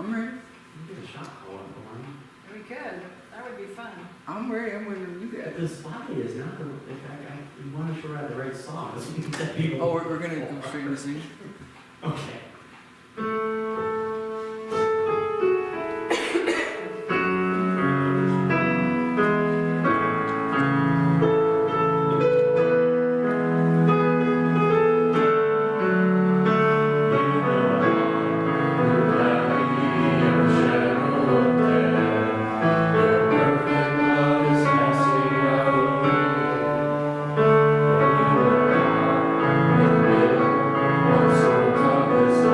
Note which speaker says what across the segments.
Speaker 1: I'm ready.
Speaker 2: You get a shot call for me.
Speaker 3: We could, that would be fun.
Speaker 1: I'm ready. I'm ready to do
Speaker 2: But
Speaker 1: that.
Speaker 2: the spotty is not the, we want to sure I have the right song. That's what you tell people.
Speaker 1: Oh, we're gonna go straight to sing?
Speaker 2: Okay. This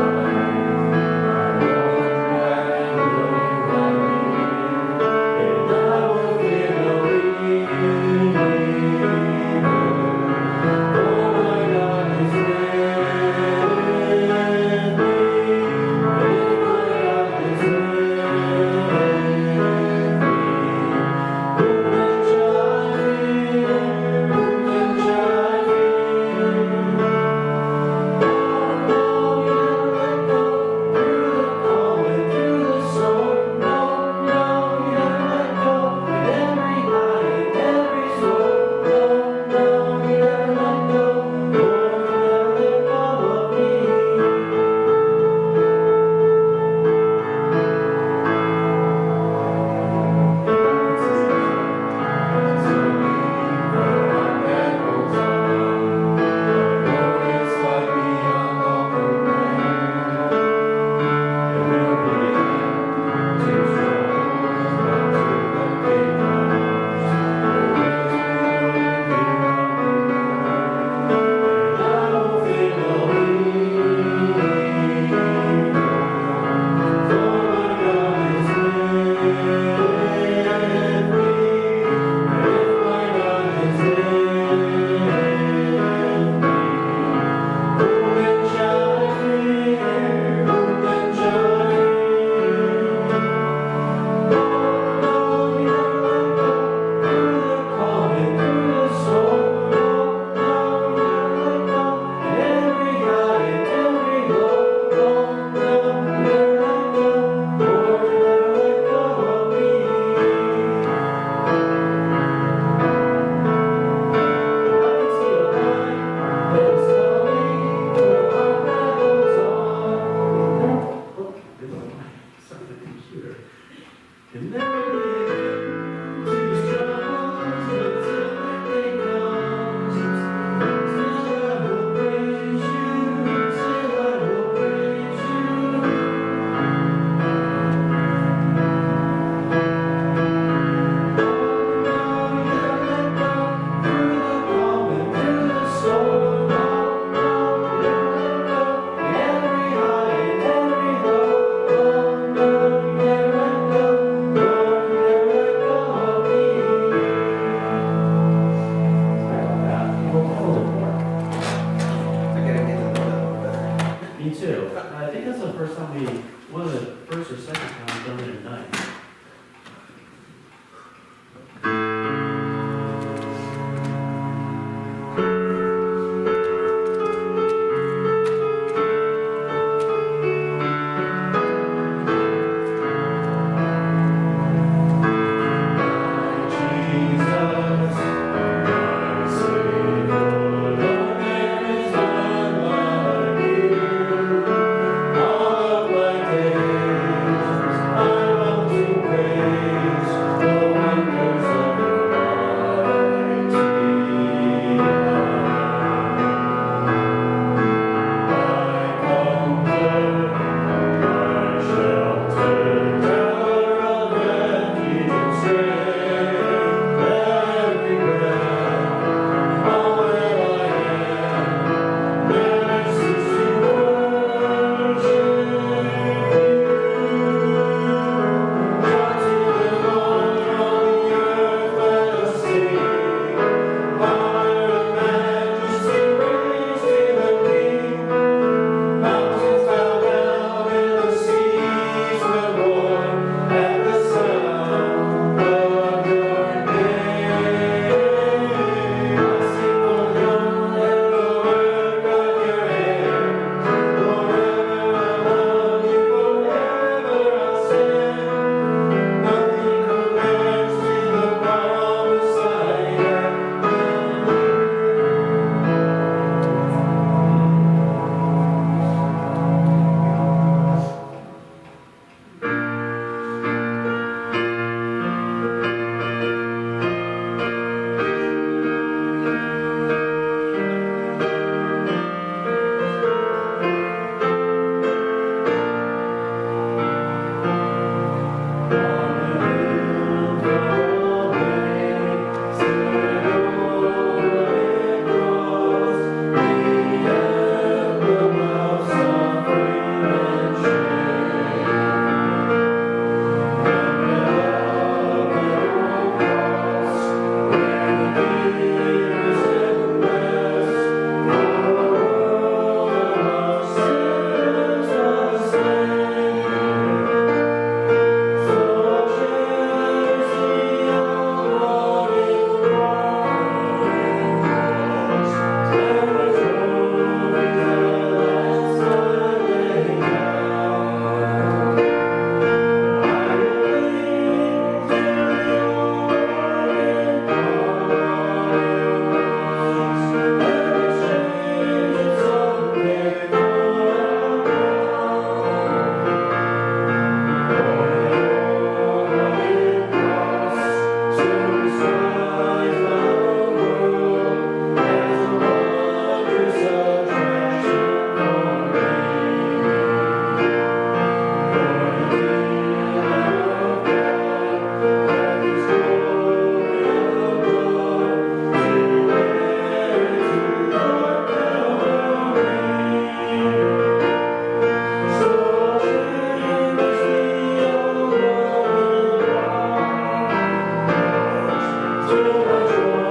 Speaker 4: To my joy.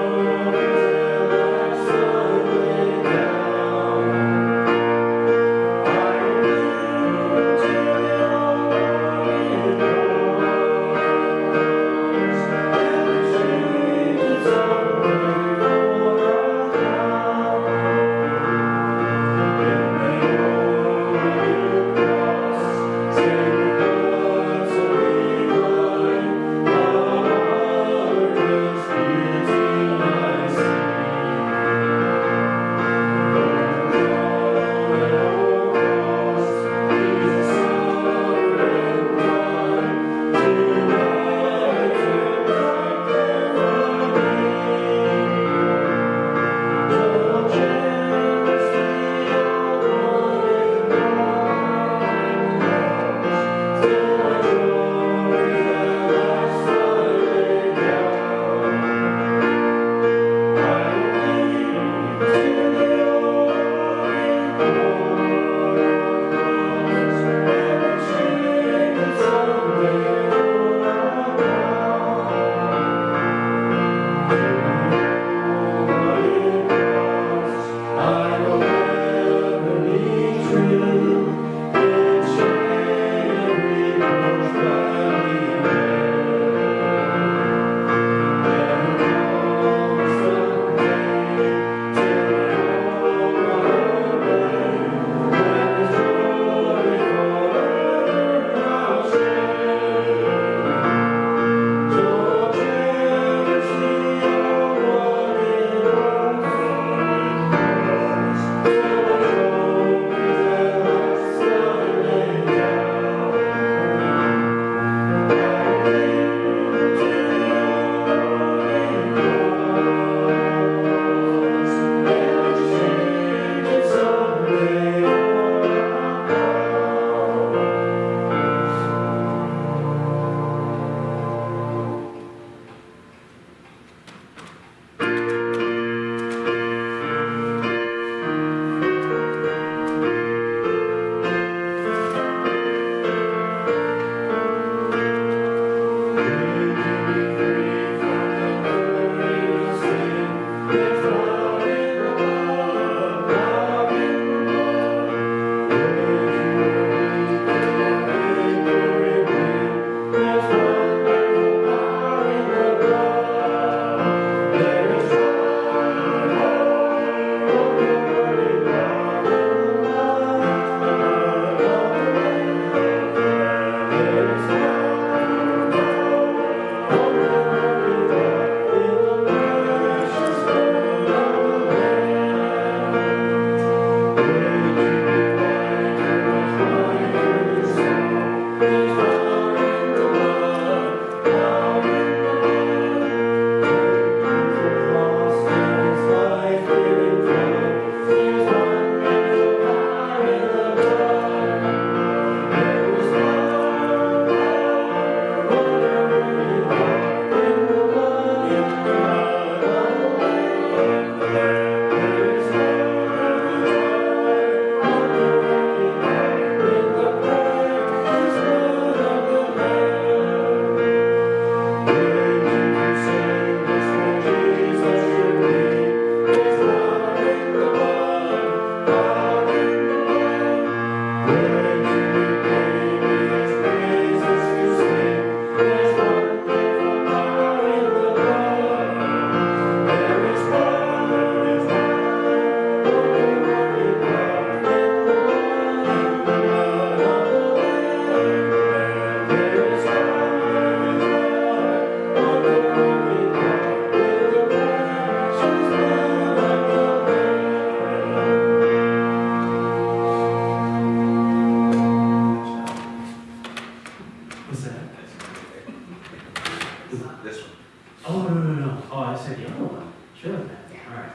Speaker 2: Oh, no. Oh, I said the other one. Sure, all right.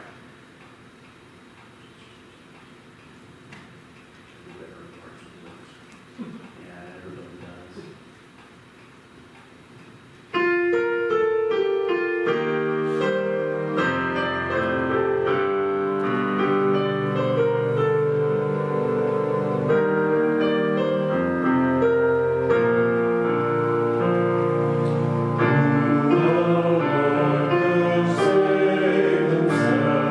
Speaker 2: Yeah, everybody does.
Speaker 4: The Lord will save himself.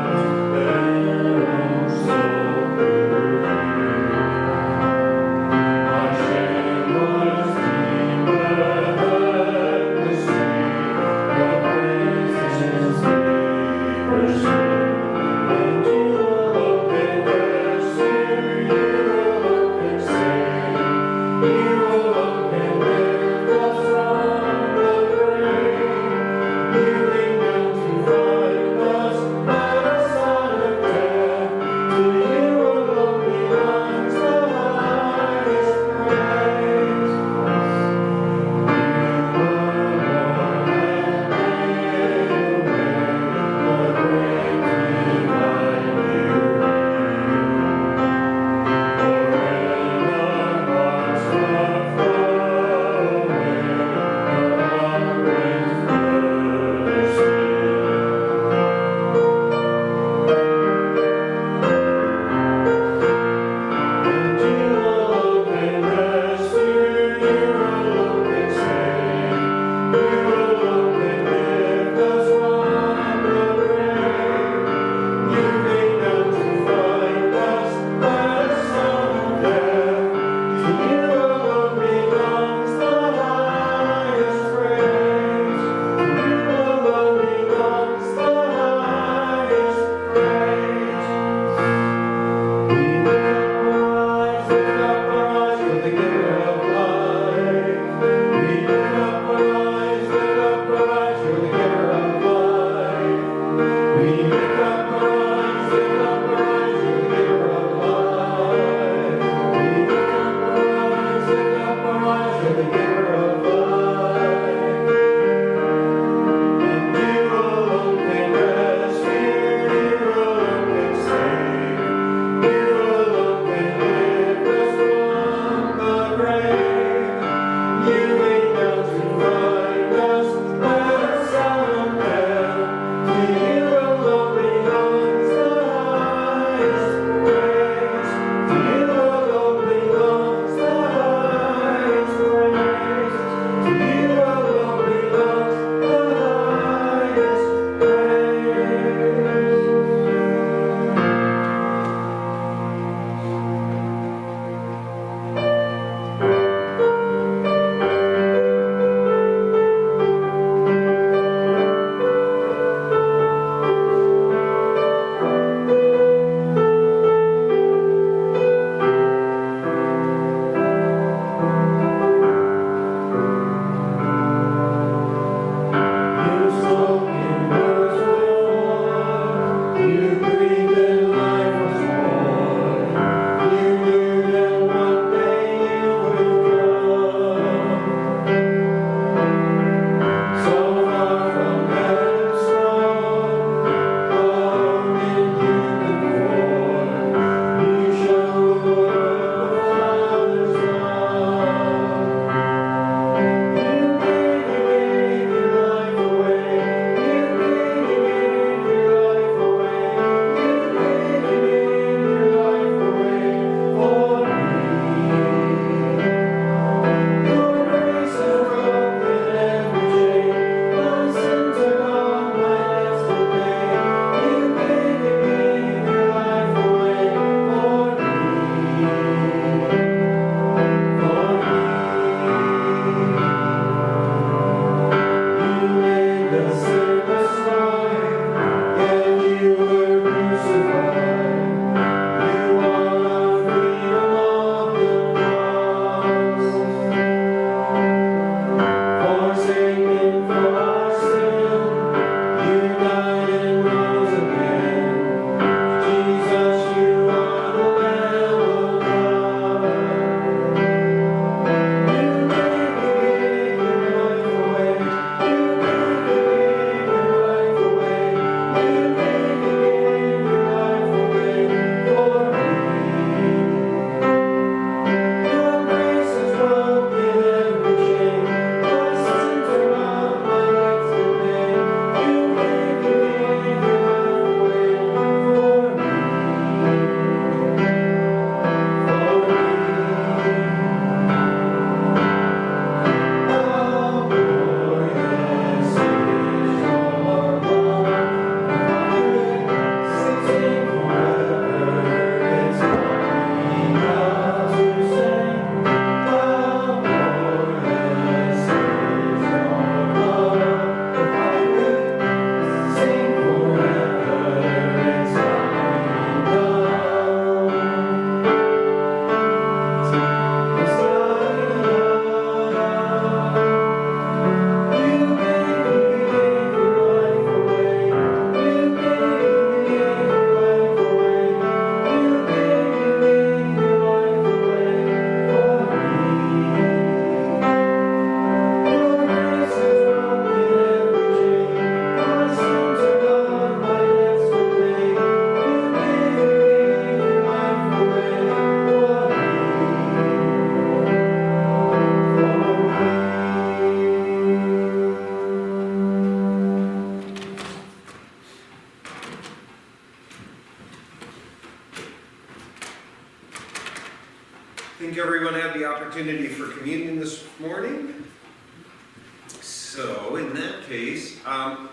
Speaker 4: everyone had the opportunity for communion this morning. So in that case, I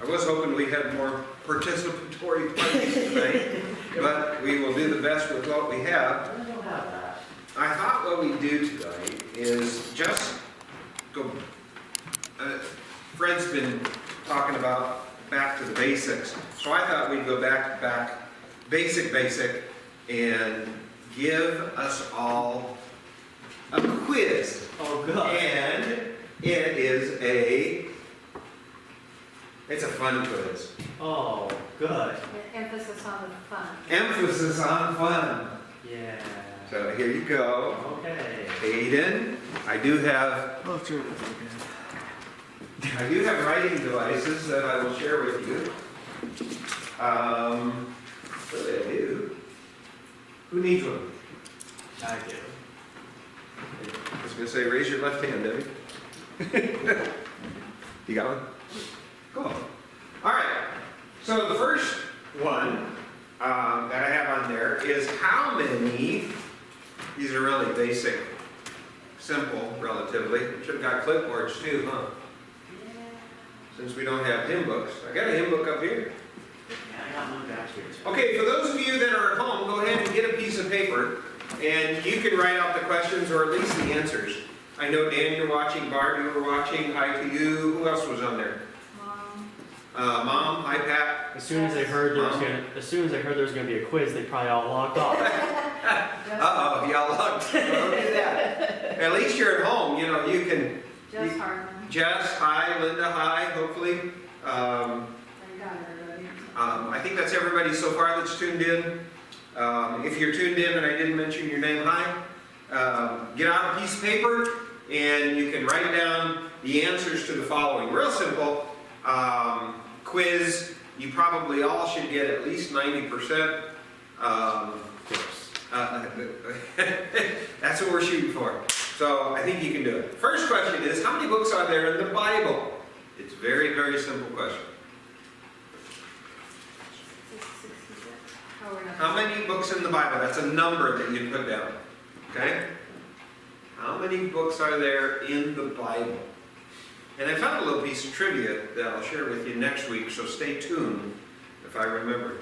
Speaker 4: was hoping we had more participatory parties tonight, but we will do the best with what we have.
Speaker 2: I don't have that.
Speaker 4: I thought what we do tonight is just go, Fred's been talking about back to the basics, so I thought we'd go back, basic, and give us all a quiz.
Speaker 2: Oh, God.
Speaker 4: And it's a fun quiz.
Speaker 2: Oh, good.
Speaker 3: Emphasis on the fun.
Speaker 4: Emphasis on fun.
Speaker 2: Yeah.
Speaker 4: So here you go.
Speaker 2: Okay.
Speaker 4: Aiden, I do have
Speaker 1: Oh, sure.
Speaker 4: writing devices that I will share with you. What do I do? Who needs one?
Speaker 2: I do.
Speaker 4: I was going to say, raise your left hand, Debbie. You got one? Cool. All right. So the first one that I have on there is how many, these are really basic, simple, relatively. Should have got clipboards too, huh? Since we don't have hymn books. I got a hymn book up here.
Speaker 2: Yeah, I got one back here.
Speaker 4: Okay, for those of you that are at home, go ahead and get a piece of paper, and you can write out the questions or at least the answers. I know Dan, you're watching, Barb, you were watching, hi to you. Who else was on there?
Speaker 3: Mom.
Speaker 4: Mom, hi Pat.
Speaker 2: As soon as I heard there was gonna be a quiz, they probably all logged off.
Speaker 4: Uh-oh, y'all looked. Don't do that. At least you're at home, you know, you can.
Speaker 3: Just Hartman.
Speaker 4: Jess, hi. Linda, hi, hopefully.
Speaker 3: I got everybody.
Speaker 4: I think that's everybody so far that's tuned in. If you're tuned in and I didn't mention your name, hi. Get out a piece of paper and you can write down the answers to the following. Real simple. Quiz, you probably all should get at least 90%. That's what we're shooting for. So I think you can do it. First question is, how many books are there in the Bible? It's a very, very simple question.
Speaker 3: 66. Oh, we're not-
Speaker 4: How many books in the Bible? That's a number that you put down. Okay? How many books are there in the Bible? And I found a little piece of trivia that I'll share with you next week, so stay tuned if I remember.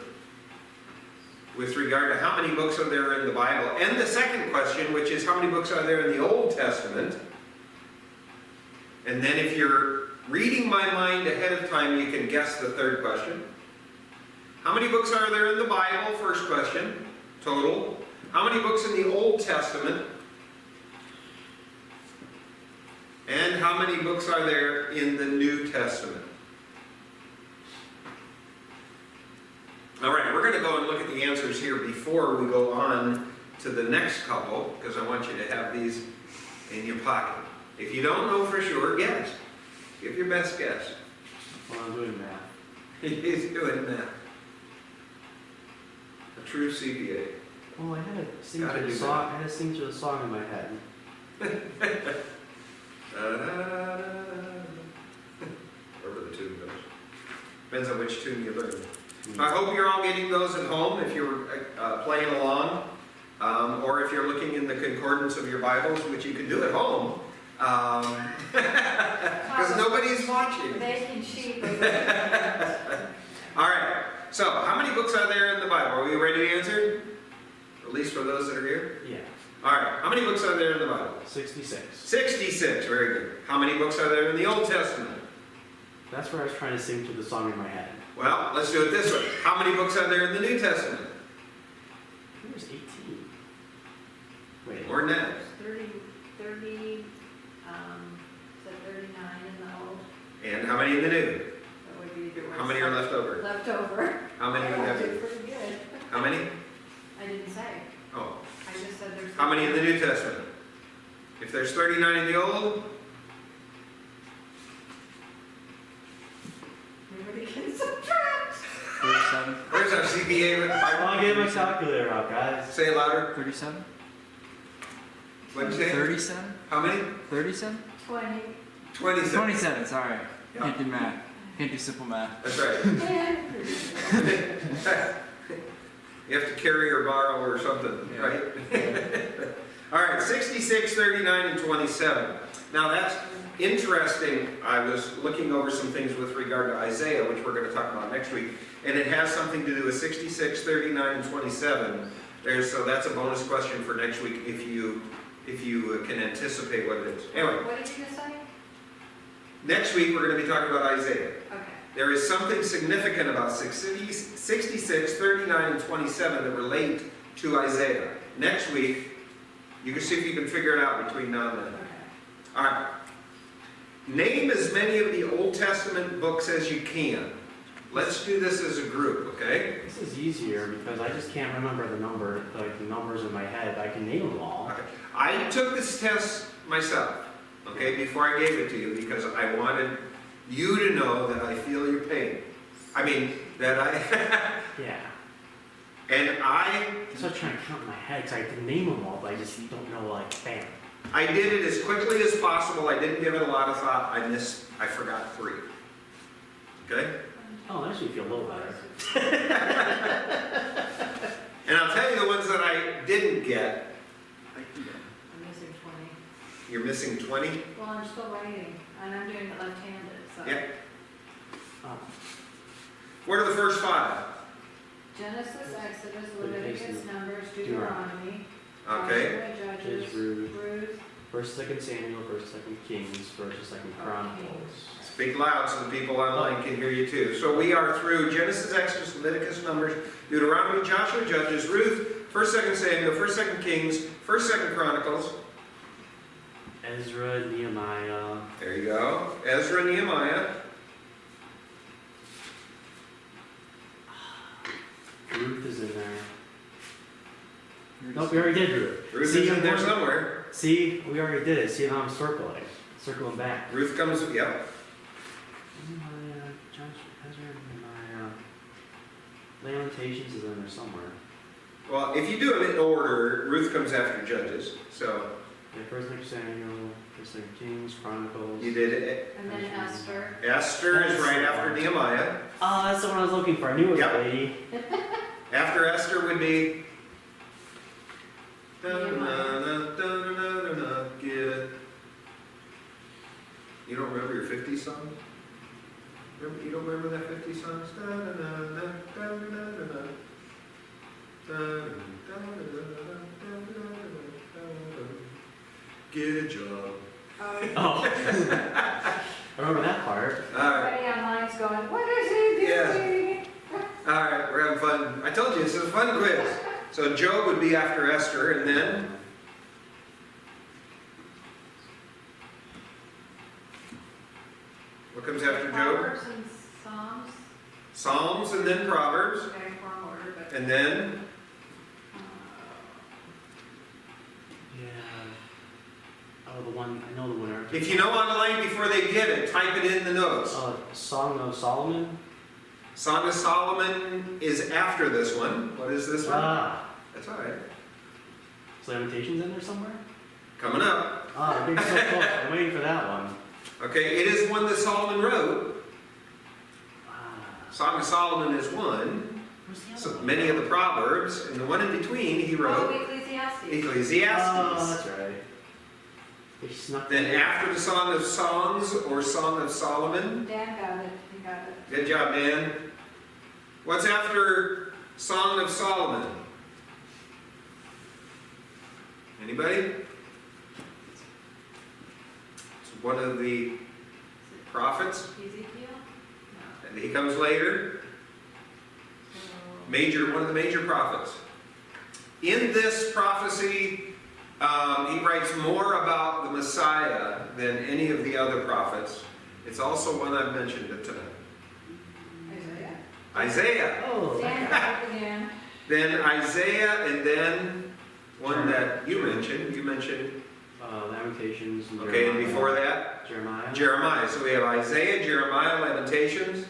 Speaker 4: With regard to how many books are there in the Bible. And the second question, which is how many books are there in the Old Testament? And then if you're reading my mind ahead of time, you can guess the third question. How many books are there in the Bible? First question, total. How many books in the Old Testament? And how many books are there in the New Testament? All right, we're going to go and look at the answers here before we go on to the next couple, because I want you to have these in your pocket. If you don't know for sure, guess. Give your best guess.
Speaker 2: Well, I'm doing math.
Speaker 4: He's doing that. A true CPA.
Speaker 2: Oh, I had to sing
Speaker 4: Gotta
Speaker 2: through the
Speaker 4: do
Speaker 2: song. I had to sing through the song in my head.
Speaker 4: Wherever the tune goes. Depends on which tune you learn. I hope you're all getting those at home if you're playing along, or if you're looking in the concordance of your Bibles, which you can do at home, because nobody's watching.
Speaker 3: Baking sheep.
Speaker 4: All right, so how many books are there in the Bible? Are we ready to answer? At least for those that are here?
Speaker 2: Yeah.
Speaker 4: All right, how many books are there in the Bible?
Speaker 2: 66.
Speaker 4: 66, very good. How many books are there in the Old Testament?
Speaker 2: That's where I was trying to sing through the song in my head.
Speaker 4: Well, let's do it this way. How many books are there in the New Testament?
Speaker 2: I think it was 18. Wait.
Speaker 4: More than that.
Speaker 3: 30, said 39 in the old.
Speaker 4: And how many in the New?
Speaker 3: That would be the
Speaker 4: How many are left over?
Speaker 3: Left over.
Speaker 4: How many do we have?
Speaker 3: Did pretty good.
Speaker 4: How many?
Speaker 3: I didn't say.
Speaker 4: Oh.
Speaker 3: I just said there's.
Speaker 4: How many in the New Testament? If there's 39 in the Old,
Speaker 3: Everybody can subtract.
Speaker 1: 37?
Speaker 4: where's our CPA?
Speaker 2: I want to get my calculator out, guys.
Speaker 4: Say it louder.
Speaker 1: 37?
Speaker 4: What'd you say?
Speaker 1: 37?
Speaker 4: How many?
Speaker 1: 37?
Speaker 3: 20.
Speaker 4: 27.
Speaker 1: 27, sorry.
Speaker 4: Yeah.
Speaker 1: Can't do math. Can't do simple math.
Speaker 4: That's right.
Speaker 3: And
Speaker 4: You have to carry or borrow or something,
Speaker 1: Yeah.
Speaker 4: right? All right, 66, 39, and 27. Now that's interesting. I was looking over some things with regard to Isaiah, which we're going to talk about next week, and it has something to do with 66, 39, and 27. So that's a bonus question for next week if you can anticipate what it is. Anyway,
Speaker 3: What did you just say?
Speaker 4: next week we're going to be talking about Isaiah.
Speaker 3: Okay.
Speaker 4: There is something significant about 66, 39, and 27 that relate to Isaiah. Next week, you can see if you can figure it out between now and then.
Speaker 3: Okay.
Speaker 4: All right. Name as many of the Old Testament books as you can. Let's do this as a group, okay?
Speaker 2: This is easier because I just can't remember the numbers in my head. I can name them all.
Speaker 4: Okay. I took this test myself, okay, before I gave it to you because I wanted you to know that I feel your pain. I mean, that I...
Speaker 2: Yeah.
Speaker 4: and I
Speaker 2: So I was trying to count in my head because I can name them all, but I just don't know, like, bam.
Speaker 4: I did it as quickly as possible. I didn't give it a lot of thought. I forgot 3. Okay?
Speaker 2: Oh, that makes me feel a little better.
Speaker 4: And I'll tell you the ones that I didn't get.
Speaker 3: I'm missing 20.
Speaker 4: You're missing 20?
Speaker 3: Well, I'm still writing, and I'm doing it left-handed, so.
Speaker 4: Yep.
Speaker 2: Oh,
Speaker 4: What are the first 5?
Speaker 3: Genesis, Exodus, Leviticus, Numbers, Deuteronomy.
Speaker 4: Okay.
Speaker 3: Joshua, Judges,
Speaker 2: Is Ruth.
Speaker 3: Ruth.
Speaker 2: 1st, 2nd Samuel, 1st, 2nd Kings, 1st, 2nd Chronicles.
Speaker 4: Speak loud so the people online can hear you too. So we are through Genesis, Exodus, Leviticus, Numbers, Deuteronomy, Joshua, Judges, Ruth, 1st, 2nd Samuel, 1st, 2nd Kings, 1st, 2nd Chronicles.
Speaker 2: Ezra, Nehemiah.
Speaker 4: There you go. Ezra, Nehemiah.
Speaker 2: Ruth is in there. Nope, we already did Ruth.
Speaker 4: Ruth
Speaker 2: See,
Speaker 4: is in
Speaker 2: I'm
Speaker 4: there
Speaker 2: going-
Speaker 4: somewhere.
Speaker 2: See, we already did it. See, now I'm circling back.
Speaker 4: Ruth comes, yep.
Speaker 2: Nehemiah, Joshua, Ezra, Nehemiah. Lamentations is in there somewhere.
Speaker 4: Well, if you do them in order, Ruth comes after Judges. So
Speaker 2: Yeah, 1st, 2nd Samuel, 1st, 2nd Kings, Chronicles.
Speaker 4: you did it.
Speaker 3: And then Esther.
Speaker 4: Esther is right after Nehemiah.
Speaker 2: Oh, that's the one I was looking for. I knew it was
Speaker 4: Yep.
Speaker 2: a lady.
Speaker 4: After Esther would be.
Speaker 3: Nehemiah.
Speaker 4: Get it. You don't remember your 50 songs? You don't remember that 50 songs? Get a job.
Speaker 2: Oh. I remember that part.
Speaker 4: All right.
Speaker 3: Everybody online's going, what is he
Speaker 4: Yeah.
Speaker 3: doing?
Speaker 4: All right, we're having fun. I told you, this is a fun quiz. So Job would be after Esther, and then what comes after Job?
Speaker 3: Proverbs and Psalms.
Speaker 4: Psalms, and then Proverbs,
Speaker 3: Okay, wrong order, but.
Speaker 4: and then
Speaker 2: Yeah. Oh, the one, I know the winner.
Speaker 4: if you know online before they get it, type it in the notes.
Speaker 2: Song of Solomon.
Speaker 4: Song of Solomon is after this one. What is this one?
Speaker 2: Ah.
Speaker 4: That's all right.
Speaker 2: Is Lamentations in there somewhere?
Speaker 4: Coming up.
Speaker 2: Ah, I'm getting so close. I'm waiting for that one.
Speaker 4: Okay, it is one that Solomon wrote.
Speaker 2: Ah.
Speaker 4: Song of Solomon is one.
Speaker 2: Where's the other
Speaker 4: So
Speaker 2: one?
Speaker 4: many of the Proverbs, and the one in between he wrote
Speaker 3: Oh, Ecclesiastes.
Speaker 4: Ecclesiastes.
Speaker 2: Oh, that's right. They snuck
Speaker 4: Then
Speaker 2: that in.
Speaker 4: after the Song of Songs or Song of Solomon.
Speaker 3: Dan got it, he got it.
Speaker 4: Good job, Dan. What's after Song of Solomon? Anybody? It's one of the prophets.
Speaker 3: Ezekiel?
Speaker 4: And he comes later. One of the major prophets. In this prophecy, he writes more about the Messiah than any of the other prophets. It's also one I've mentioned tonight.
Speaker 3: Isaiah.
Speaker 4: Isaiah.
Speaker 2: Oh,
Speaker 3: Dan got it again.
Speaker 4: Then Isaiah, and then one that you mentioned. You mentioned,
Speaker 2: Lamentations. And
Speaker 4: okay, and
Speaker 2: Jeremiah.
Speaker 4: before that,
Speaker 2: Jeremiah.
Speaker 4: Jeremiah. So we have Isaiah, Jeremiah, Lamentations.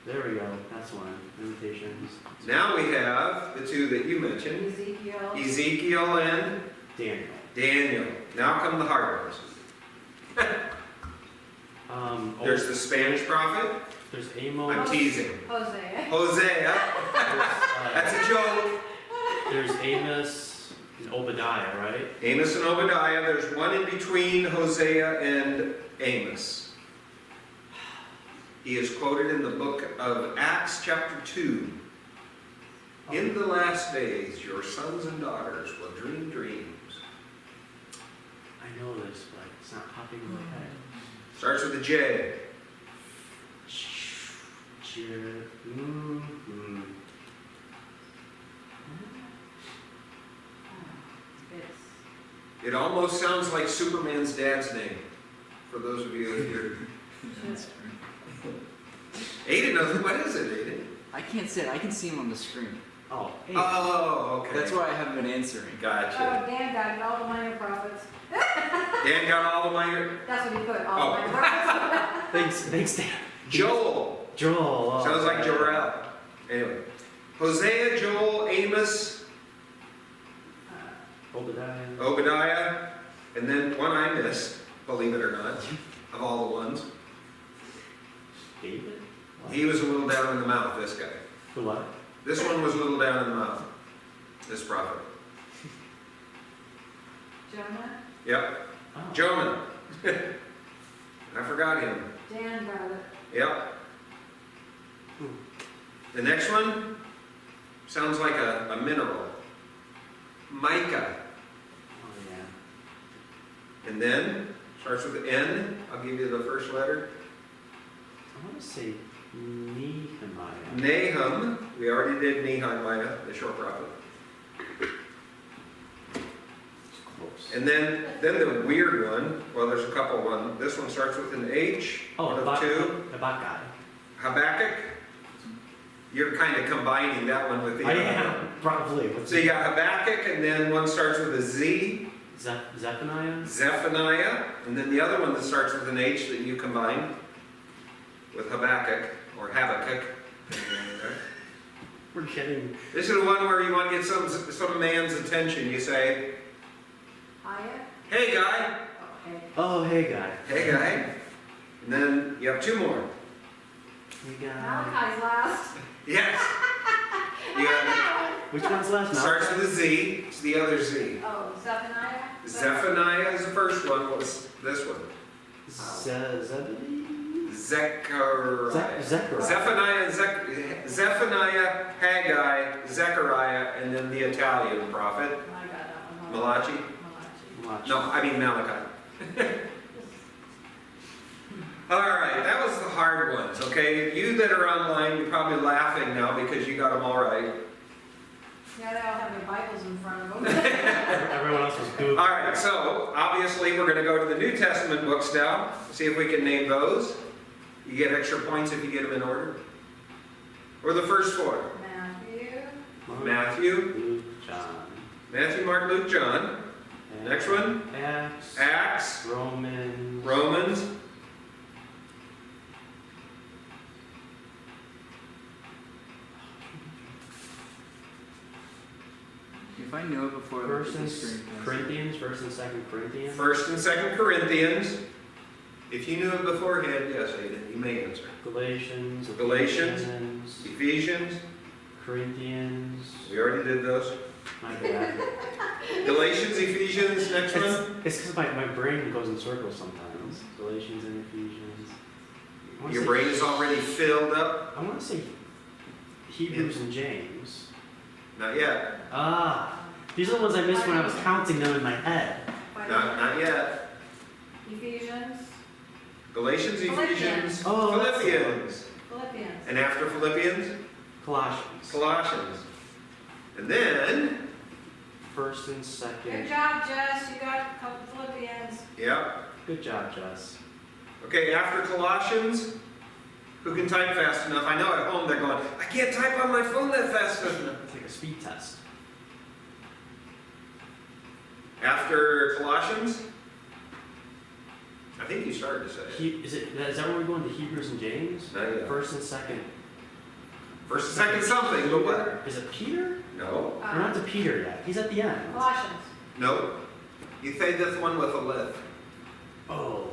Speaker 2: There we go. That's one. Lamentations.
Speaker 4: Now we have the two that you mentioned,
Speaker 3: Ezekiel.
Speaker 4: Ezekiel and
Speaker 2: Daniel.
Speaker 4: Daniel. Now come the hard ones. There's the Spanish prophet.
Speaker 2: There's Amos.
Speaker 4: I'm teasing.
Speaker 3: Hosea.
Speaker 4: Hosea.
Speaker 2: There's,
Speaker 4: That's a joke.
Speaker 2: there's Amos. And Obadiah, right?
Speaker 4: Amos and Obadiah. There's one in between Hosea and Amos. He is quoted in the book of Acts chapter 2. In the last days, your sons and daughters will dream dreams.
Speaker 2: I know this, but it's not popping in my head.
Speaker 4: Starts with a J.
Speaker 3: It's,
Speaker 4: It almost sounds like Superman's dad's name. For those of you here.
Speaker 3: just,
Speaker 4: Aiden knows. What is it, Aiden?
Speaker 1: I can't say it. I can see him on the screen.
Speaker 2: Oh, hey.
Speaker 4: Oh, okay.
Speaker 1: That's why I haven't been answering.
Speaker 4: Gotcha.
Speaker 3: Dan got it, all the minor prophets.
Speaker 4: Dan got all the minor.
Speaker 3: That's what he put, all
Speaker 4: Oh.
Speaker 3: the minor prophets.
Speaker 2: Thanks, Dan.
Speaker 4: Joel.
Speaker 2: Joel. Oh,
Speaker 4: Sounds like
Speaker 2: okay.
Speaker 4: Jorel. Anyway. Hosea, Joel, Amos,
Speaker 2: Obadiah.
Speaker 4: Obadiah, and then one I missed, believe it or not, of all the ones.
Speaker 2: David? What?
Speaker 4: He was a little down in the mouth, this guy.
Speaker 2: For what?
Speaker 4: This one was a little down in the mouth. This prophet.
Speaker 3: Jonah,
Speaker 4: Yep.
Speaker 2: Oh.
Speaker 4: Jonah. I forgot him.
Speaker 3: Dan got it.
Speaker 4: Yep. The next one sounds like a mineral. Micah.
Speaker 2: Oh, yeah.
Speaker 4: And then, starts with the N. I'll give you the first letter.
Speaker 2: I want to say Nehemiah.
Speaker 4: Nahum. We already did Nehemiah, the short prophet.
Speaker 2: It's close.
Speaker 4: And then the weird one, well, there's a couple one. This one starts with an H, one of two.
Speaker 2: Habakkuk.
Speaker 4: Habakkuk. You're kind of combining that one with the
Speaker 2: I
Speaker 4: other
Speaker 2: am,
Speaker 4: one.
Speaker 2: probably. What's
Speaker 4: So you got Habakkuk, and then one starts with a Z,
Speaker 2: Zephaniah?
Speaker 4: Zephaniah, and then the other one that starts with an H that you combine with Habakkuk, or Habakkuk.
Speaker 2: We're getting...
Speaker 4: This is the one where you want to get some man's attention. You say,
Speaker 3: Hiya,
Speaker 4: hey guy,
Speaker 3: okay.
Speaker 2: Oh, hey, guy.
Speaker 4: hey guy. And then you have two more.
Speaker 2: We got...
Speaker 3: Malachi's last.
Speaker 4: Yes. You got
Speaker 2: Which one's last
Speaker 4: it.
Speaker 2: now?
Speaker 4: Starts with a Z. It's the other Z.
Speaker 3: Oh, Zephaniah?
Speaker 4: Zephaniah is the first one. What was this one?
Speaker 2: Zebedee?
Speaker 4: Zechariah.
Speaker 2: Zechariah.
Speaker 4: Zephaniah, Haggai, Zechariah, and then the Italian prophet,
Speaker 3: I got that one.
Speaker 4: Malachi.
Speaker 3: Malachi.
Speaker 2: Watch.
Speaker 4: No, I mean Malachi. All right, that was the hard ones, okay? You that are online, you're probably laughing now because you got them all right.
Speaker 3: Yeah, they all have their Bibles in front of them.
Speaker 2: Everyone else was Googling.
Speaker 4: All right, so obviously we're going to go to the New Testament books now, see if we can name those. You get extra points if you get them in order. Or the first four.
Speaker 3: Matthew.
Speaker 4: Matthew,
Speaker 2: Luke, John.
Speaker 4: Matthew, Mark, Luke, John. Next one.
Speaker 2: Acts.
Speaker 4: Acts,
Speaker 2: Romans.
Speaker 4: Romans,
Speaker 1: If I know it before I look
Speaker 2: First
Speaker 1: at
Speaker 2: and
Speaker 1: the screen.
Speaker 2: Corinthians, First and Second Corinthians.
Speaker 4: 1st and 2nd Corinthians. If you knew it beforehand, yes, Aiden, you may answer.
Speaker 2: Galatians.
Speaker 4: Galatians.
Speaker 2: Ephesians,
Speaker 4: Ephesians,
Speaker 2: Corinthians.
Speaker 4: we already did those.
Speaker 2: My bad.
Speaker 4: Galatians, Ephesians, next one.
Speaker 2: It's because my brain goes in circles sometimes. Galatians and Ephesians. I wanna
Speaker 4: Your
Speaker 2: say-
Speaker 4: brain is already filled up?
Speaker 2: I want to say Hebrews and James.
Speaker 4: Not yet.
Speaker 2: Ah, these are the ones I missed when I was counting them in my head.
Speaker 4: Not yet.
Speaker 3: Ephesians.
Speaker 4: Galatians, Ephesians,
Speaker 2: Oh, that's the
Speaker 4: Philippians.
Speaker 3: Philippians.
Speaker 4: And after Philippians,
Speaker 2: Colossians.
Speaker 4: Colossians. And then,
Speaker 2: First and
Speaker 3: Good
Speaker 2: Second.
Speaker 3: job, Jess. You got a couple Philippians.
Speaker 4: yeah.
Speaker 2: Good job, Jess.
Speaker 4: Okay, after Colossians, who can type fast enough? I know at home they're going, I can't type on my phone that fast enough.
Speaker 2: It's like a speed test.
Speaker 4: After Colossians, I think you started to say it.
Speaker 2: Is that where we're going to Hebrews and James?
Speaker 4: Not yet.
Speaker 2: First and Second.
Speaker 4: First and second something, but what?
Speaker 2: Is it Peter?
Speaker 4: No.
Speaker 2: We're not to Peter yet. He's at the end.
Speaker 3: Colossians.
Speaker 4: No. You say this one with a lift.
Speaker 2: Oh.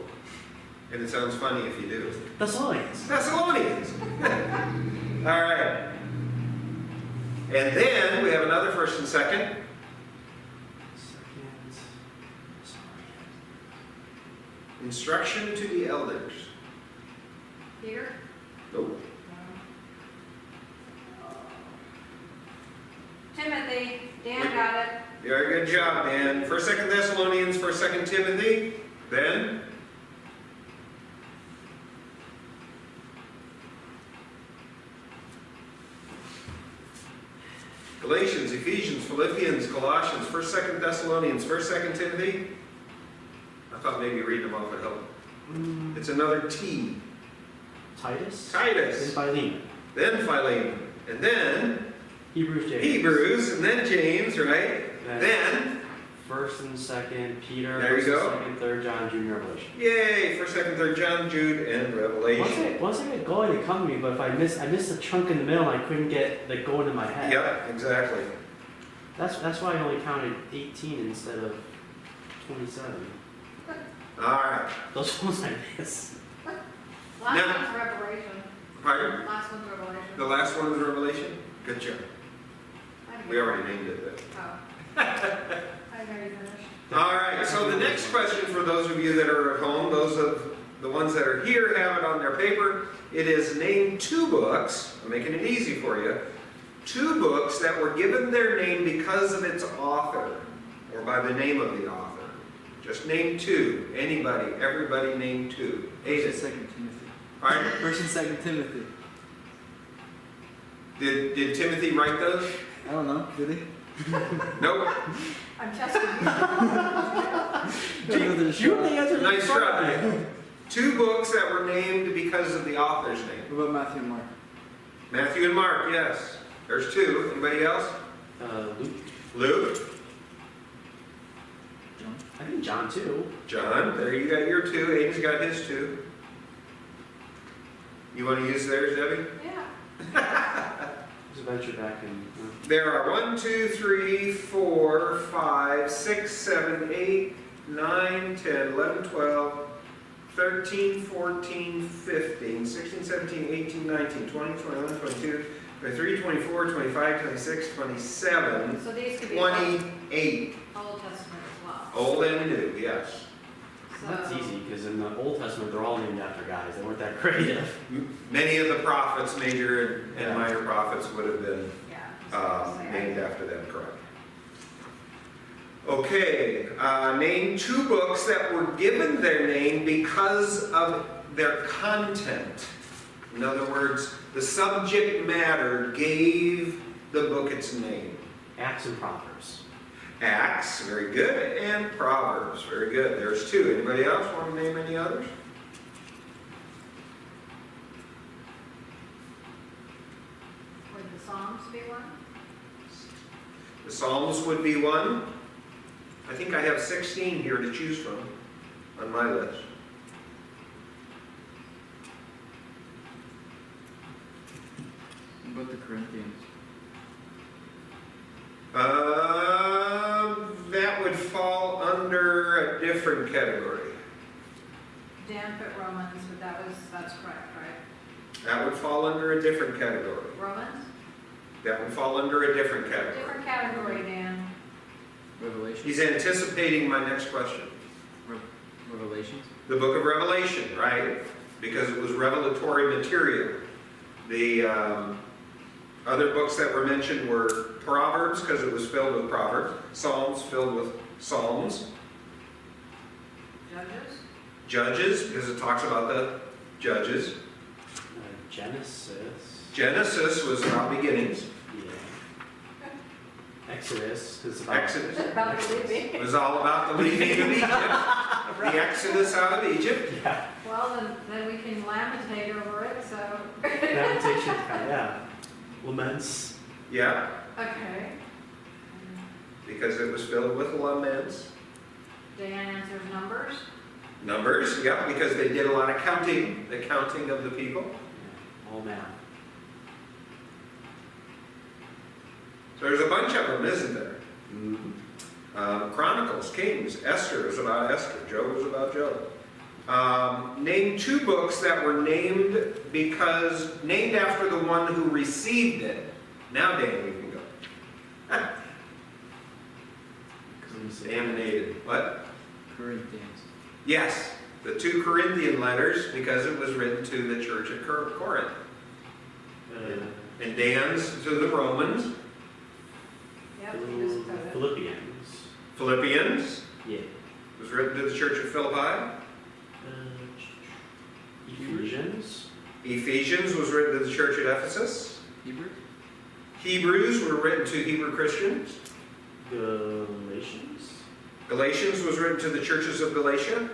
Speaker 4: And it sounds funny if you do.
Speaker 2: Thessalonians.
Speaker 4: Thessalonians. All right. And then we have another first and second. Instruction to the elders.
Speaker 3: Peter?
Speaker 4: Nope.
Speaker 3: Timothy, Dan got it.
Speaker 4: Very good job, Dan. 1st, 2nd Thessalonians, 1st, 2nd Timothy. Ben? Galatians, Ephesians, Philippians, Colossians, 1st, 2nd Thessalonians, 1st, 2nd Timothy. I thought maybe reading them off would help. It's another T.
Speaker 2: Titus?
Speaker 4: Titus.
Speaker 2: And Philemon.
Speaker 4: Then Philemon. And then
Speaker 2: Hebrews, James.
Speaker 4: Hebrews. And then James, right? Then,
Speaker 2: 1st and 2nd Peter.
Speaker 4: There you
Speaker 2: 1st
Speaker 4: go.
Speaker 2: and 2nd, 3rd John, Junior, Revelation.
Speaker 4: yay, 1st, 2nd, 3rd John, Jude, and Revelation.
Speaker 2: Wasn't it going to come to me, but if I missed a chunk in the middle and I couldn't get like going in my head.
Speaker 4: Yep, exactly.
Speaker 2: That's why I only counted 18 instead of 27.
Speaker 4: All right.
Speaker 2: Those ones I missed.
Speaker 3: Last
Speaker 4: Now-
Speaker 3: one's Revelation.
Speaker 4: Pardon?
Speaker 3: Last one's Revelation.
Speaker 4: The last one was Revelation? Good job.
Speaker 3: I didn't
Speaker 4: We
Speaker 3: get
Speaker 4: already named it
Speaker 3: Oh. I already finished.
Speaker 4: then. All right, so the next question for those of you that are at home, those of the ones that are here have it on their paper. It is name 2 books, I'm making it easy for you, 2 books that were given their name because of its author, or by the name of the author. Just name 2. Anybody, everybody name 2.
Speaker 1: 1st and
Speaker 4: Aiden.
Speaker 1: 2nd Timothy.
Speaker 4: Pardon?
Speaker 1: 1st and 2nd Timothy.
Speaker 4: Did Timothy write those?
Speaker 1: I don't know. Did he?
Speaker 4: Nope.
Speaker 3: I'm testing you.
Speaker 1: Give it a
Speaker 2: You have the
Speaker 1: shot.
Speaker 2: answer to the
Speaker 4: Nice
Speaker 2: front.
Speaker 4: try. 2 books that were named because of the author's name.
Speaker 1: What about Matthew and Mark?
Speaker 4: Matthew and Mark, yes. There's 2. Anybody else?
Speaker 2: Luke.
Speaker 4: Luke,
Speaker 1: John?
Speaker 2: I think John too.
Speaker 4: John. There you got your 2. Aiden's got his 2. You want to use theirs, Debbie?
Speaker 3: Yeah.
Speaker 2: Just venture back and.
Speaker 4: There are 1, 2, 3, 4, 5, 6, 7, 8, 9, 10, 11, 12, 13, 14, 15, 16, 17, 18, 19, 20, 21, 22, 23, 24, 25, 26, 27,
Speaker 3: So these could be
Speaker 4: 28.
Speaker 3: Old Testament as well.
Speaker 4: Old and new, yes.
Speaker 2: That's
Speaker 3: So-
Speaker 2: easy because in the Old Testament they're all named after guys. They weren't that creative.
Speaker 4: Many of the prophets, major and
Speaker 2: Yeah.
Speaker 4: minor prophets, would have been
Speaker 3: Yeah. so
Speaker 4: named after them, correct. Okay, name 2 books that were given their name because of their content. In other words, the subject matter gave the book its name.
Speaker 2: Acts and Proverbs.
Speaker 4: Acts, very good, and Proverbs, very good. There's 2. Anybody else want to name any others?
Speaker 3: Would the Psalms be one?
Speaker 4: The Psalms would be one. I think I have 16 here to choose from on my list.
Speaker 1: What about the Corinthians?
Speaker 4: That would fall under a different category.
Speaker 3: Dan put Romans, but that's correct, right?
Speaker 4: That would fall under a different category.
Speaker 3: Romans?
Speaker 4: That would fall under a different category.
Speaker 3: Different category, Dan.
Speaker 1: Revelation?
Speaker 4: He's anticipating my next question.
Speaker 1: Revelations?
Speaker 4: The book of Revelation, right? Because it was revelatory material. The other books that were mentioned were Proverbs, because it was filled with Proverbs. Psalms, filled with Psalms.
Speaker 3: Judges?
Speaker 4: Judges, because it talks about the judges.
Speaker 2: Genesis.
Speaker 4: Genesis was about beginnings.
Speaker 2: Yeah. Exodus. 'Cause it's about
Speaker 4: Exodus.
Speaker 3: About the
Speaker 4: It
Speaker 3: leaving.
Speaker 4: was all about the leaving of Egypt. The Exodus out of Egypt.
Speaker 2: Yeah.
Speaker 3: Well, then we can lamentate over it, so.
Speaker 2: Lamentation. Yeah. Laments.
Speaker 4: Yeah,
Speaker 3: Okay.
Speaker 4: because it was filled with laments.
Speaker 3: Dan answers Numbers.
Speaker 4: Numbers, yeah, because they did a lot of counting, the counting of the people.
Speaker 2: Yeah. All math.
Speaker 4: So there's a bunch of them, isn't there?
Speaker 2: Mm-hmm.
Speaker 4: Chronicles, Kings, Esther is about Esther, Job is about Job. Name 2 books that were named after the one who received it. Now, Dan, you can go. Contaminated. What?
Speaker 1: Corinthians.
Speaker 4: Yes. The 2 Corinthian letters, because it was written to the church at Corinth. And Dan's to the Romans.
Speaker 3: Yep, you just put it.
Speaker 2: Philippians.
Speaker 4: Philippians
Speaker 2: Yeah.
Speaker 4: was written to the church at Philippi.
Speaker 2: Ephesians.
Speaker 4: Ephesians was written to the church at Ephesus.
Speaker 1: Hebrew?
Speaker 4: Hebrews were written to Hebrew Christians.
Speaker 2: Galatians.
Speaker 4: Galatians was written to the churches of Galatia.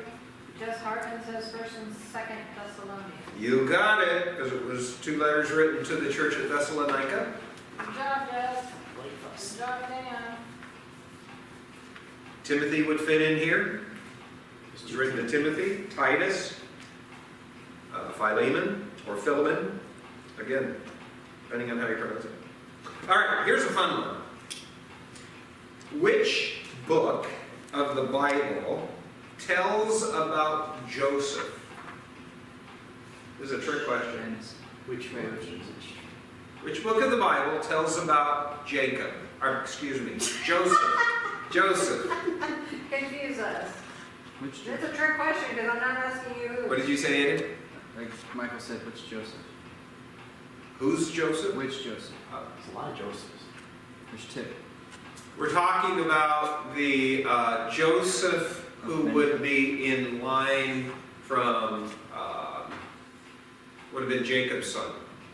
Speaker 3: Jess Hartman says 1st and 2nd Thessalonians.
Speaker 4: You got it, because it was 2 letters written to the church at Thessalonica.
Speaker 3: Good job, Jess. Good job, Dan.
Speaker 4: Timothy would fit in here. This was written to Timothy, Titus, Philemon, or Philemon. Again, depending on how you pronounce it. All right, here's a fun one. Which book of the Bible tells about Joseph? This is a trick question.
Speaker 1: Genesis.
Speaker 2: Which
Speaker 1: Wait,
Speaker 2: versions?
Speaker 4: Which book of the Bible tells about Jacob? Or, excuse me, Joseph. Joseph.
Speaker 3: Confuse us.
Speaker 1: Which
Speaker 3: It's
Speaker 1: Joseph?
Speaker 3: a trick question because I'm not asking you who.
Speaker 4: What did you say, Aiden?
Speaker 1: Like Michael said, which Joseph?
Speaker 4: Who's Joseph?
Speaker 1: Which Joseph?
Speaker 2: There's a lot of Josephs.
Speaker 1: Which Tip?
Speaker 4: We're talking about the Joseph who would be in line from, would have been Jacob's son.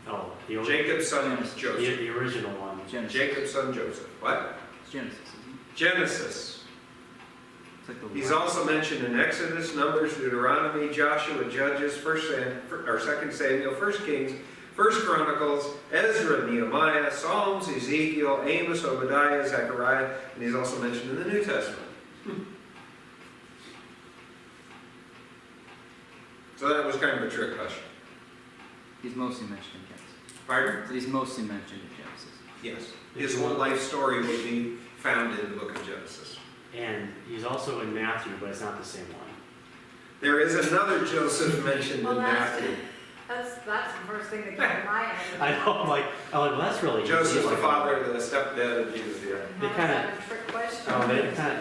Speaker 2: Oh, the
Speaker 4: Jacob's son is Joseph.
Speaker 2: the original one.
Speaker 1: Genesis.
Speaker 4: Jacob's son Joseph. What?
Speaker 1: It's Genesis, isn't it?
Speaker 4: Genesis.
Speaker 1: It's like the
Speaker 4: He's
Speaker 1: last-
Speaker 4: also mentioned in Exodus, Numbers, Deuteronomy, Joshua, Judges, 2 Samuel, 1 Kings, 1 Chronicles, Ezra, Nehemiah, Psalms, Ezekiel, Amos, Obadiah, Zechariah, and he's also mentioned in the New Testament. So that was kind of a trick question.
Speaker 1: He's mostly mentioned in Genesis.
Speaker 4: Pardon?
Speaker 1: So he's mostly mentioned in Genesis.
Speaker 4: Yes. His whole life story would be found in the book of Genesis.
Speaker 2: And he's also in Matthew, but it's not the same one.
Speaker 4: There is another Joseph mentioned
Speaker 3: Well,
Speaker 4: in Matthew.
Speaker 3: that's the first thing that came to my head.
Speaker 2: I know, I'm like, well, that's really easy.
Speaker 4: Joseph, the
Speaker 2: Like,
Speaker 4: father, the stepdad of Jesus, yeah.
Speaker 2: They
Speaker 3: How is
Speaker 2: kinda-
Speaker 3: that a trick question?
Speaker 2: Oh,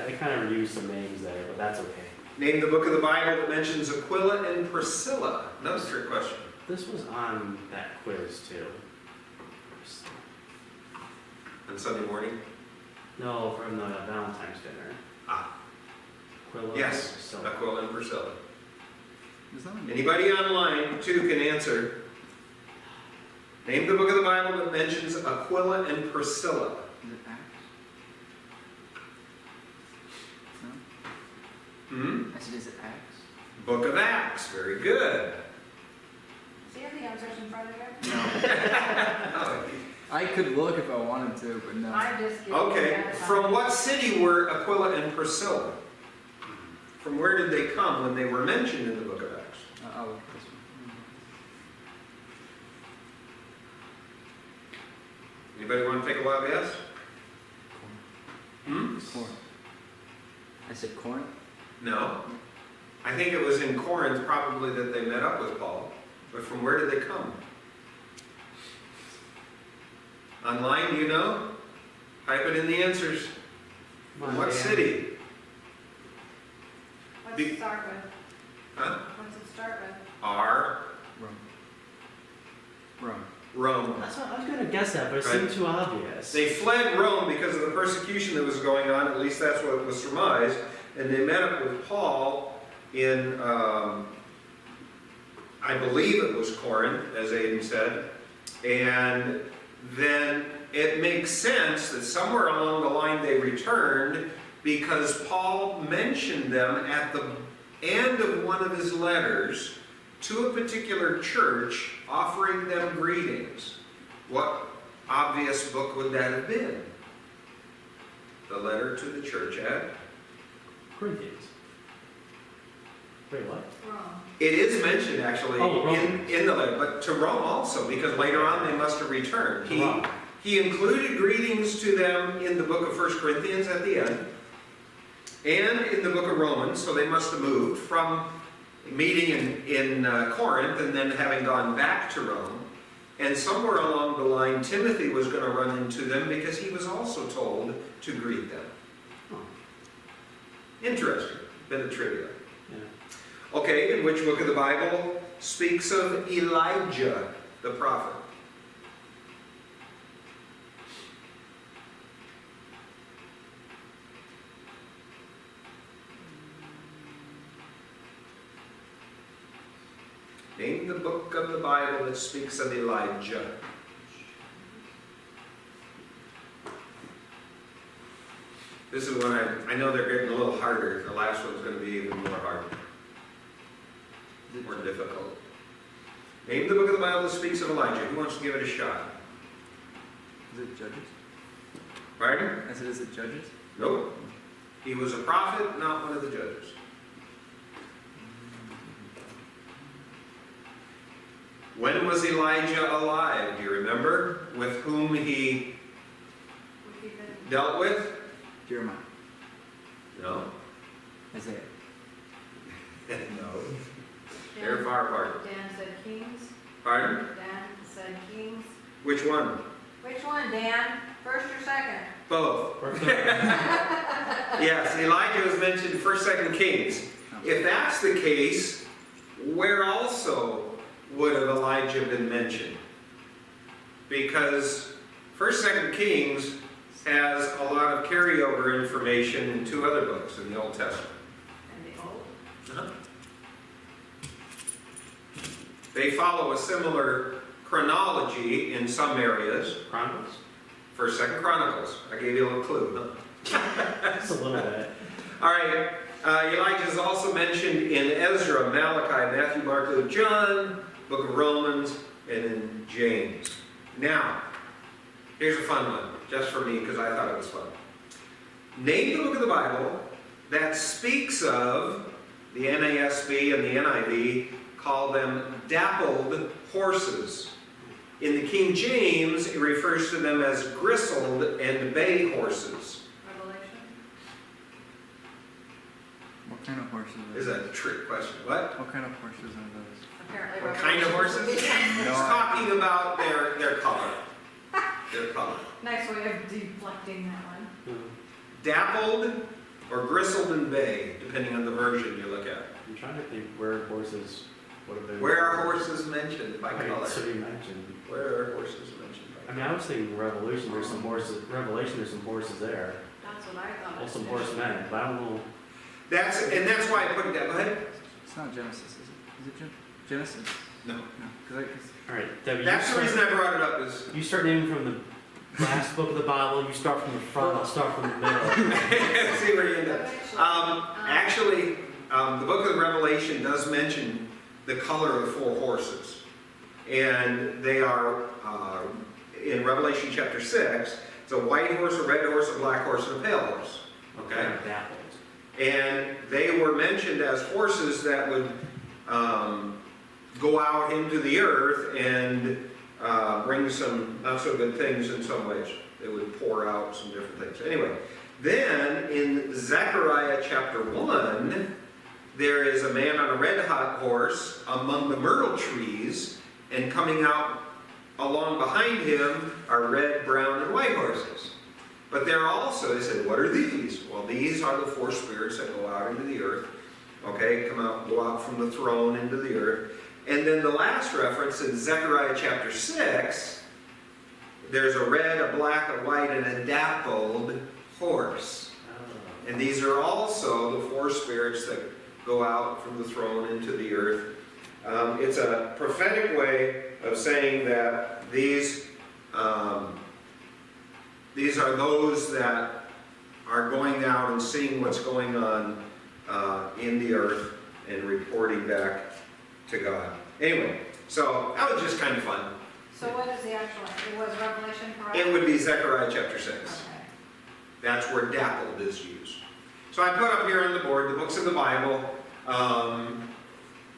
Speaker 2: they kind of reused some names there, but that's okay.
Speaker 4: Name the book of the Bible that mentions Aquila and Priscilla. Another trick question.
Speaker 2: This was on that quiz too.
Speaker 4: On Sunday morning?
Speaker 2: No, from the Valentine's dinner.
Speaker 4: Ah.
Speaker 2: Quilla.
Speaker 4: Yes,
Speaker 2: So,
Speaker 4: Aquila and Priscilla.
Speaker 1: Is that one?
Speaker 4: Anybody online, too, can answer. Name the book of the Bible that mentions Aquila and Priscilla.
Speaker 1: Is it Acts? No?
Speaker 4: Hmm?
Speaker 1: I said, is it Acts?
Speaker 4: Book of Acts. Very good.
Speaker 3: Do you have the answers in front of you?
Speaker 1: No.
Speaker 4: Oh,
Speaker 1: I could look if I wanted to, but no.
Speaker 3: I'm just kidding.
Speaker 4: okay.
Speaker 3: Yeah,
Speaker 4: From what city were Aquila and Priscilla? From where did they come when they were mentioned in the book of Acts?
Speaker 1: I'll look at this one.
Speaker 4: Anybody want to take a wild guess? Hmm?
Speaker 1: Corinth. I said Corinth?
Speaker 4: No. I think it was in Corinth probably that they met up with Paul. But from where did they come? Online, do you know? Type it in the answers.
Speaker 2: Come
Speaker 4: From
Speaker 2: on,
Speaker 4: what
Speaker 2: Dan.
Speaker 4: city?
Speaker 3: What's
Speaker 4: Be-
Speaker 3: it start with?
Speaker 4: Huh?
Speaker 3: What's it start with?
Speaker 4: R.
Speaker 1: Rome. Rome.
Speaker 4: Rome.
Speaker 2: That's what I was gonna guess that, but it
Speaker 4: Right.
Speaker 2: seemed too obvious.
Speaker 4: They fled Rome because of the persecution that was going on, at least that's what was surmised, and they met up with Paul in, I believe it was Corinth, as Aiden said, and then it makes sense that somewhere along the line they returned because Paul mentioned them at the end of one of his letters to a particular church, offering them greetings. What obvious book would that have been? The letter to the church at?
Speaker 2: Corinthians. Wait, what?
Speaker 3: Rome.
Speaker 4: It is mentioned actually
Speaker 2: Oh, Rome.
Speaker 4: in the letter, but to Rome also, because later on they must have returned.
Speaker 2: To Rome.
Speaker 4: He included greetings to them in the book of 1 Corinthians at the end, and in the book of Romans, so they must have moved from meeting in Corinth and then having gone back to Rome. And somewhere along the line, Timothy was going to run into them because he was also told to greet them.
Speaker 2: Oh,
Speaker 4: Interesting. Bit of trivia.
Speaker 2: yeah.
Speaker 4: Okay, and which book of the Bible speaks of Elijah, the prophet? Name the book of the Bible that speaks of Elijah. This is one I know they're getting a little harder. The last one's going to be even more hard, more difficult. Name the book of the Bible that speaks of Elijah. Who wants to give it a shot?
Speaker 1: Is it Judges?
Speaker 4: Pardon?
Speaker 1: I said, is it Judges?
Speaker 4: Nope. He was a prophet, not one of the judges. When was Elijah alive? Do you remember? With whom he dealt with?
Speaker 1: Jeremiah.
Speaker 4: No.
Speaker 1: Isaiah.
Speaker 4: No. They're far apart.
Speaker 3: Dan said Kings.
Speaker 4: Pardon?
Speaker 3: Dan said Kings.
Speaker 4: Which one?
Speaker 3: Which one, Dan? First or second?
Speaker 4: Both. Yes, Elijah was mentioned in 1st, 2nd Kings. If that's the case, where also would have Elijah been mentioned? Because 1st, 2nd Kings has a lot of carryover information in 2 other books in the Old Testament.
Speaker 3: And the old?
Speaker 4: Uh-huh. They follow a similar chronology in some areas.
Speaker 2: Chronicles?
Speaker 4: 1st, 2nd Chronicles. I gave you a little clue, huh?
Speaker 2: Just a little bit.
Speaker 4: All right. Elijah is also mentioned in Ezra, Malachi, Matthew, Mark, Luke, John, Book of Romans, and in James. Now, here's a fun one, just for me, because I thought it was fun. Name the book of the Bible that speaks of, the NASB and the NIV call them dappled horses. In the King James, it refers to them as gristled and bay horses.
Speaker 3: Revelation?
Speaker 1: What kind of horses are
Speaker 4: Is
Speaker 1: those?
Speaker 4: that a trick question? What?
Speaker 1: What kind of horses are those?
Speaker 3: Apparently
Speaker 4: What kind of horses? He's talking about their color. Their color.
Speaker 3: Nice way of deflecting that one.
Speaker 2: Hmm.
Speaker 4: Dappled or gristled and bay, depending on the version you look at.
Speaker 2: I'm trying to think where horses would have been.
Speaker 4: Where are horses mentioned by
Speaker 2: Right,
Speaker 4: color?
Speaker 2: so you mentioned.
Speaker 4: Where are horses mentioned by
Speaker 2: I
Speaker 4: color?
Speaker 2: mean, I was thinking Revolution, there's some horses, Revelation, there's some horses there.
Speaker 3: That's what I thought.
Speaker 2: Well, some horsemen, but I don't know.
Speaker 4: That's why I put it down. Go ahead.
Speaker 1: It's not Genesis, is it? Is it Genesis?
Speaker 4: No.
Speaker 1: No, because
Speaker 2: Alright, Debbie,
Speaker 4: That's the reason I brought it up is
Speaker 2: you start naming from the last book of the Bible, you start from the front, I'll start from the middle.
Speaker 4: see where you end up. Actually, the book of Revelation does mention the color of 4 horses. And they are, in Revelation chapter 6, it's a white horse, a red horse, a black horse, and a pale horse. Okay?
Speaker 2: Dappled.
Speaker 4: And they were mentioned as horses that would go out into the earth and bring some not so good things in some ways. They would pour out some different things. Anyway, then in Zechariah chapter 1, there is a man on a red hot horse among the myrtle trees, and coming out along behind him are red, brown, and white horses. But there also, they said, what are these? Well, these are the 4 spirits that go out into the earth. Okay, come out, go out from the throne into the earth. And then the last reference in Zechariah chapter 6, there's a red, a black, a white, and a dappled horse.
Speaker 2: Oh.
Speaker 4: And these are also the 4 spirits that go out from the throne into the earth. It's a prophetic way of saying that these are those that are going out and seeing what's going on in the earth and reporting back to God. Anyway, so that was just kind of fun.
Speaker 3: So what is the actual, it was Revelation, correct?
Speaker 4: It would be Zechariah chapter 6.
Speaker 3: Okay.
Speaker 4: That's where dappled is used. So I put up here on the board the books of the Bible,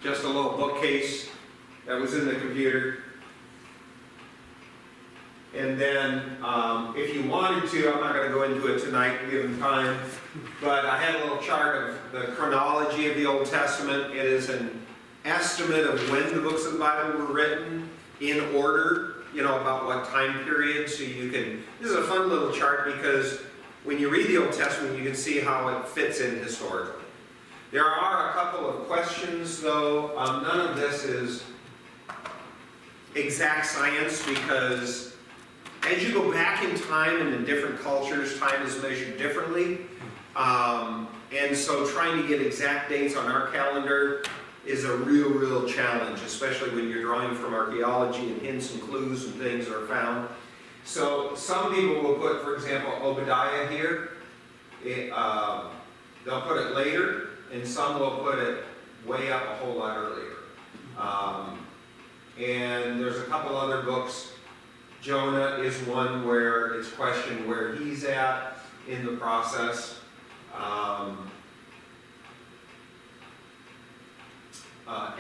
Speaker 4: just a little bookcase that was in the computer. And then, if you wanted to, I'm not going to go into it tonight, given time, but I had a little chart of the chronology of the Old Testament. It is an estimate of when the books of the Bible were written in order, about what time period. So you can, this is a fun little chart because when you read the Old Testament, you can see how it fits in historically. There are a couple of questions, though. None of this is exact science, because as you go back in time and in different cultures, time is measured differently. And so trying to get exact dates on our calendar is a real challenge, especially when you're drawing from archaeology and hints and clues and things that are found. So some people will put, for example, Obadiah here. They'll put it later, and some will put it way up a whole lot earlier. And there's a couple other books. Jonah is one where it's questioned where he's at in the process.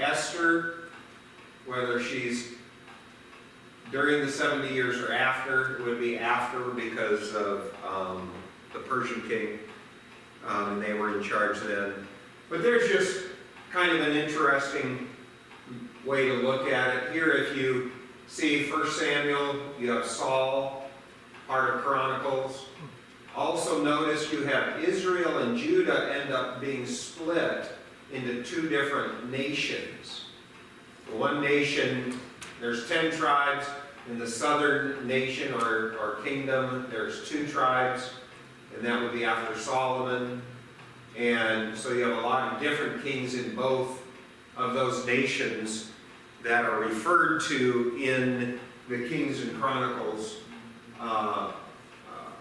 Speaker 4: Esther, whether she's during the 70 years or after, it would be after because of the Persian king, and they were in charge then. But there's just kind of an interesting way to look at it. Here, if you see 1 Samuel, you have Saul, part of Chronicles. Also notice you have Israel and Judah end up being split into two different nations. One nation, there's 10 tribes. In the southern nation or kingdom, there's 2 tribes, and that would be after Solomon. And so you have a lot of different kings in both of those nations that are referred to in the Kings and Chronicles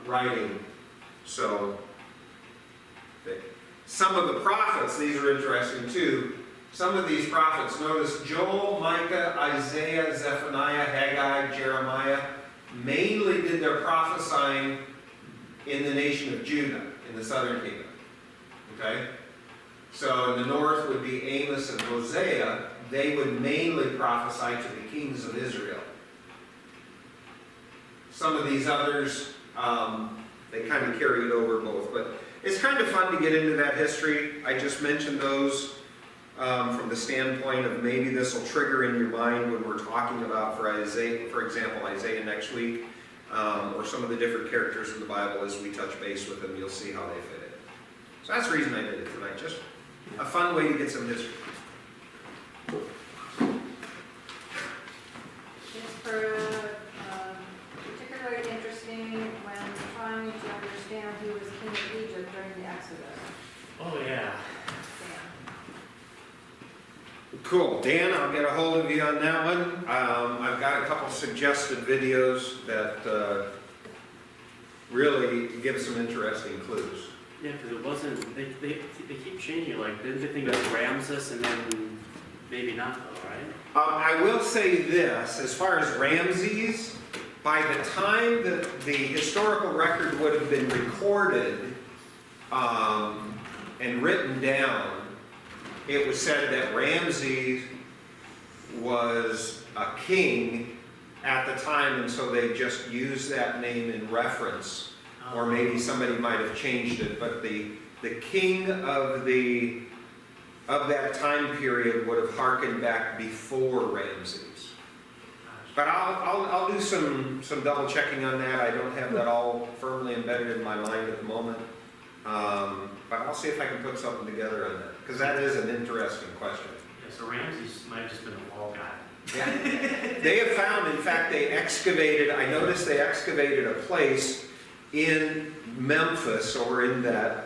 Speaker 4: writing. So some of the prophets, these are interesting too. Some of these prophets, notice Joel, Micah, Isaiah, Zephaniah, Haggai, Jeremiah, mainly did their prophesying in the nation of Judah, in the southern kingdom. Okay? So in the north would be Amos and Hosea. They would mainly prophesy to the kings of Israel. Some of these others, they kind of carried over both. But it's kind of fun to get into that history. I just mentioned those from the standpoint of maybe this will trigger in your mind when we're talking about, for Isaiah, for example, Isaiah next week, or some of the different characters in the Bible as we touch base with them, you'll see how they fit in. So that's the reason I did it tonight, just a fun way to get some history.
Speaker 3: It's particularly interesting when trying to understand who was king of Egypt during the Exodus.
Speaker 2: Oh, yeah.
Speaker 4: Cool. Dan, I'll get a hold of you on that one. I've got a couple suggested videos that really give some interesting clues.
Speaker 2: Yeah, because it wasn't, they keep changing, like, didn't they think it was Ramses and then maybe not though, right?
Speaker 4: I will say this, as far as Ramses, by the time that the historical record would have been recorded and written down, it was said that Ramses was a king at the time, and so they just used that name in reference. Or maybe somebody might have changed it, but the king of that time period would have harkened back before Ramses. But I'll do some double checking on that. I don't have that all firmly embedded in my mind at the moment. But I'll see if I can put something together on that, because that is an interesting question.
Speaker 2: Yeah, so Ramses might have just been a wall guy.
Speaker 4: Yeah. They have found, in fact, I noticed they excavated a place in Memphis, or in the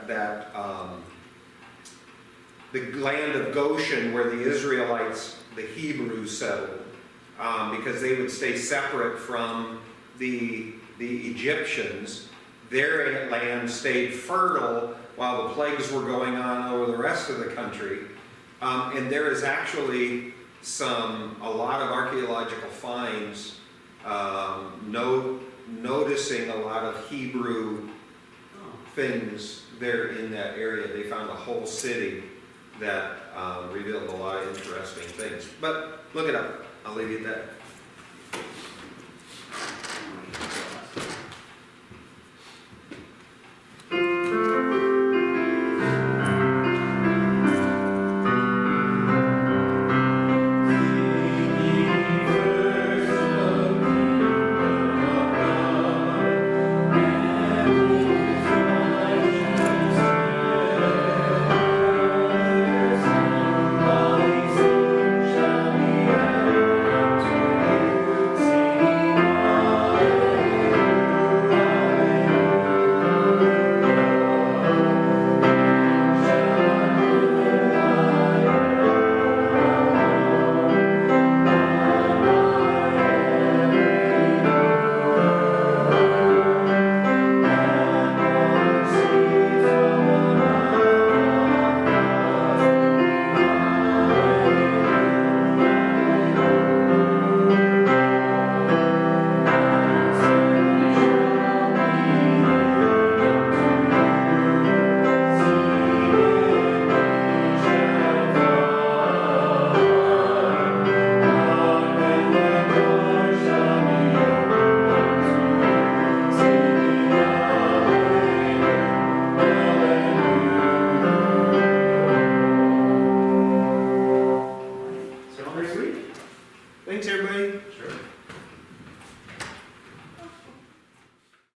Speaker 4: land of Goshen, where the Israelites, the Hebrews, settled, because they would stay separate from the Egyptians. Their land stayed fertile while the plagues were going on over the rest of the country. And there is actually a lot of archaeological finds noticing a lot of Hebrew things there in that area. They found a whole city that revealed a lot of interesting things. But look it up. I'll leave you at that. everybody?
Speaker 2: Sure.